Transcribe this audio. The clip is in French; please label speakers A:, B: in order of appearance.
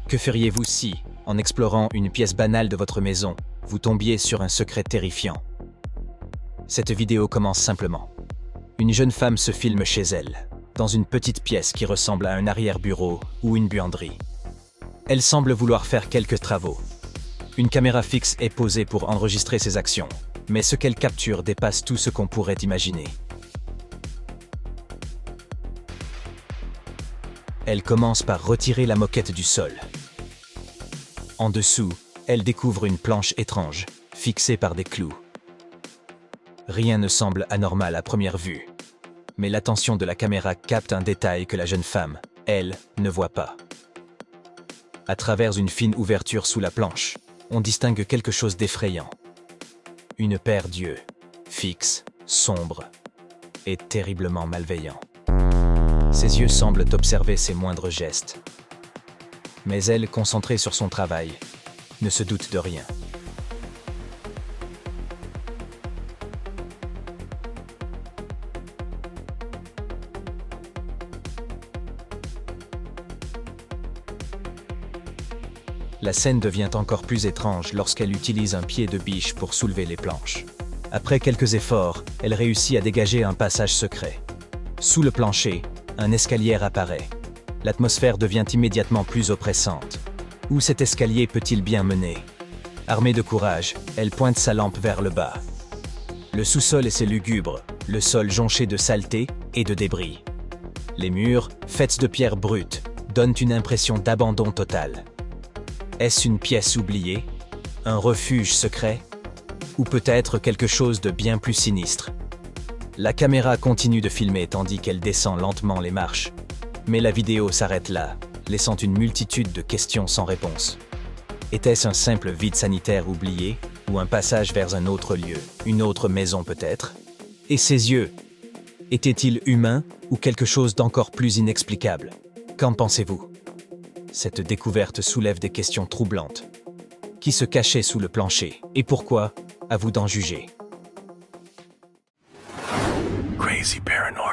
A: Que feriez-vous si, en explorant une pièce banale de votre maison, vous tombiez sur un secret terrifiant? Cette vidéo commence simplement. Une jeune femme se filme chez elle, dans une petite pièce qui ressemble à un arrière-bureau ou une buanderie. Elle semble vouloir faire quelques travaux. Une caméra fixe est posée pour enregistrer ses actions, mais ce qu'elle capture dépasse tout ce qu'on pourrait imaginer. Elle commence par retirer la moquette du sol. En dessous, elle découvre une planche étrange, fixée par des clous. Rien ne semble anormal à première vue, mais l'attention de la caméra capte un détail que la jeune femme, elle, ne voit pas. À travers une fine ouverture sous la planche, on distingue quelque chose d'effrayant. Une paire d'yeux, fixes, sombres et terriblement malveillants. Ses yeux semblent observer ses moindres gestes. Mais elle, concentrée sur son travail, ne se doute de rien. La scène devient encore plus étrange lorsqu'elle utilise un pied de biche pour soulever les planches. Après quelques efforts, elle réussit à dégager un passage secret. Sous le plancher, un escalier apparaît. L'atmosphère devient immédiatement plus oppressante. Où cet escalier peut-il bien mener? Armée de courage, elle pointe sa lampe vers le bas. Le sous-sol est lugubre, le sol jonché de saleté et de débris. Les murs, faits de pierres brutes, donnent une impression d'abandon total. Est-ce une pièce oubliée? Un refuge secret? Ou peut-être quelque chose de bien plus sinistre? La caméra continue de filmer tandis qu'elle descend lentement les marches. Mais la vidéo s'arrête là, laissant une multitude de questions sans réponse. Était-ce un simple vide sanitaire oublié, ou un passage vers un autre lieu, une autre maison peut-être? Et ses yeux? Étaient-ils humains, ou quelque chose d'encore plus inexplicable? Qu'en pensez-vous? Cette découverte soulève des questions troublantes. Qui se cachait sous le plancher, et pourquoi? À vous d'en juger.
B: Crazy Paranoid.